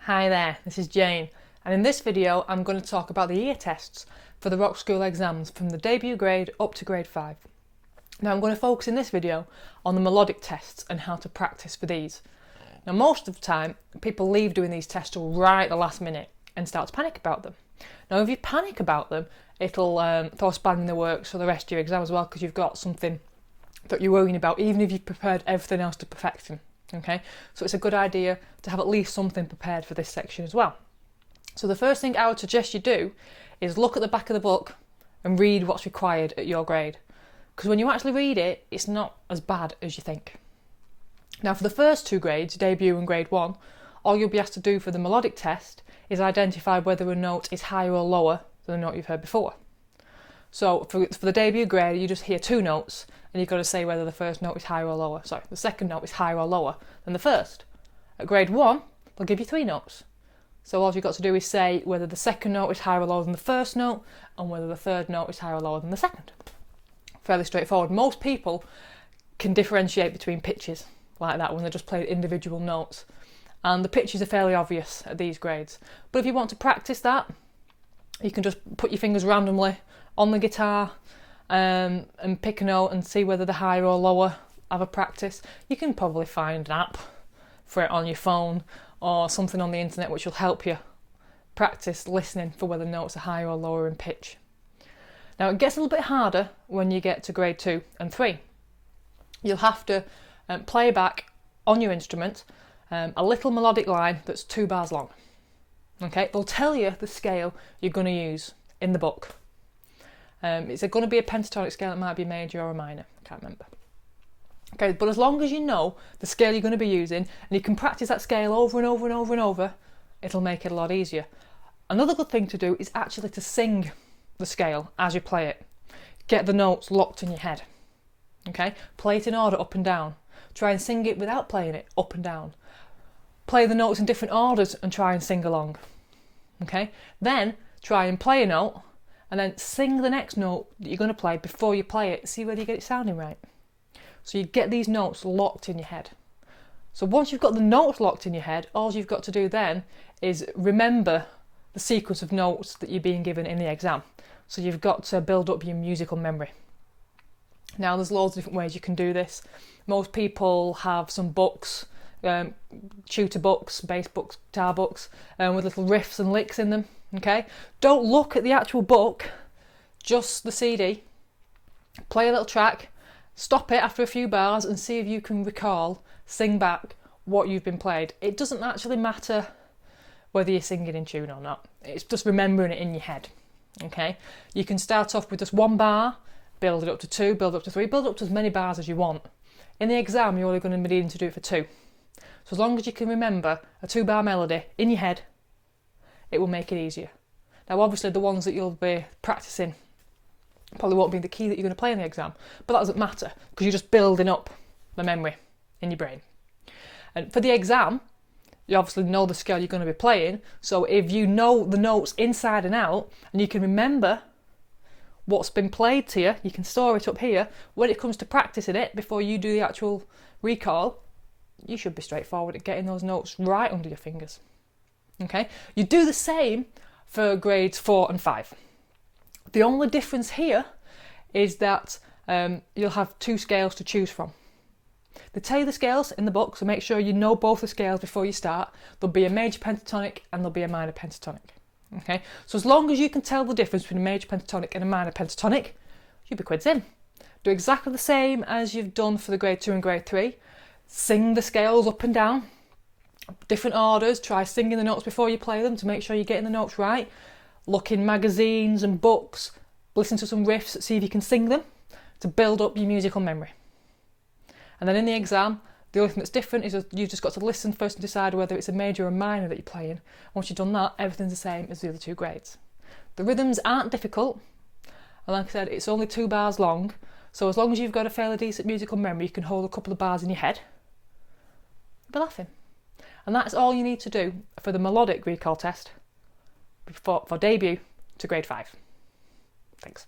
Hi there, this is Jane, and in this video I'm going to talk about the year tests for the Rockschool exams from the debut grade up to grade 5. Now I'm going to focus in this video on the melodic tests and how to practice for these. Now most of the time people leave doing these tests till right at the last minute and start to panic about them. Now if you panic about them, it'll throw a spanner in the works for the rest of your exam as well, because you've got something that you're worrying about even if you've prepared everything else to perfection. Okay, so it's a good idea to have at least something prepared for this section as well. So the first thing I would suggest you do is look at the back of the book and read what's required at your grade, because when you actually read it, it's not as bad as you think. Now for the first two grades, debut and grade 1, all you'll be asked to do for the melodic test is identify whether a note is higher or lower than the note you've heard before. So for the debut grade, you just hear two notes and you've got to say whether the first note is higher or lower. Sorry, the second note is higher or lower than the first. At grade 1, they'll give you three notes. So all you've got to do is say whether the second note is higher or lower than the first note and whether the third note is higher or lower than the second. Fairly straightforward. Most people can differentiate between pitches like that when they're just playing individual notes. And the pitches are fairly obvious at these grades. But if you want to practice that, you can just put your fingers randomly on the guitar and pick a note and see whether they're higher or lower. Have a practice. You can probably find an app for it on your phone or something on the internet which will help you practice listening for whether notes are higher or lower in pitch. Now it gets a little bit harder when you get to grade 2 and 3. You'll have to play back on your instrument a little melodic line that's 2 bars long. Okay, they'll tell you the scale you're going to use in the book. Is it going to be a pentatonic scale? It might be a major or a minor. I can't remember. Okay, but as long as you know the scale you're going to be using and you can practice that scale over and over and over and over, it'll make it a lot easier. Another good thing to do is actually to sing the scale as you play it. Get the notes locked in your head. Okay, play it in order up and down. Try and sing it without playing it up and down. Play the notes in different orders and try and sing along. Okay, then try and play a note and then sing the next note that you're going to play before you play it. See whether you get it sounding right. So you get these notes locked in your head. So once you've got the notes locked in your head, all you've got to do then is remember the sequence of notes that you're being given in the exam. So you've got to build up your musical memory. Now there's loads of different ways you can do this. Most people have some books, tutor books, bass books, guitar books, with little riffs and licks in them. Okay, don't look at the actual book, just the CD. Play a little track, stop it after a few bars and see if you can recall, sing back what you've been played. It doesn't actually matter whether you're singing in tune or not. It's just remembering it in your head. Okay, you can start off with just 1 bar, build it up to 2, build up to 3, build up to as many bars as you want. In the exam, you're only going to be needing to do it for 2. So as long as you can remember a 2-bar melody in your head, it will make it easier. Now obviously the ones that you'll be practicing probably won't be the key that you're going to play in the exam, but that doesn't matter because you're just building up the memory in your brain. And for the exam, you obviously know the scale you're going to be playing, so if you know the notes inside and out and you can remember what's been played to you, you can store it up here. When it comes to practicing it before you do the actual recall, you should be straightforward at getting those notes right under your fingers. Okay, you do the same for grades 4 and 5. The only difference here is that you'll have 2 scales to choose from. They tell you the scales in the book, so make sure you know both the scales before you start. There'll be a major pentatonic and there'll be a minor pentatonic. Okay, so as long as you can tell the difference between a major pentatonic and a minor pentatonic, you'll be quids in. Do exactly the same as you've done for the grade 2 and grade 3. Sing the scales up and down. Different orders, try singing the notes before you play them to make sure you're getting the notes right. Look in magazines and books, listen to some riffs, see if you can sing them to build up your musical memory. And then in the exam, the only thing that's different is you've just got to listen first and decide whether it's a major or minor that you're playing. Once you've done that, everything's the same as the other 2 grades. The rhythms aren't difficult, and like I said, it's only 2 bars long, so as long as you've got a fairly decent musical memory, you can hold a couple of bars in your head, you'll be laughing. And that's all you need to do for the melodic recall test for debut to grade 5. Thanks.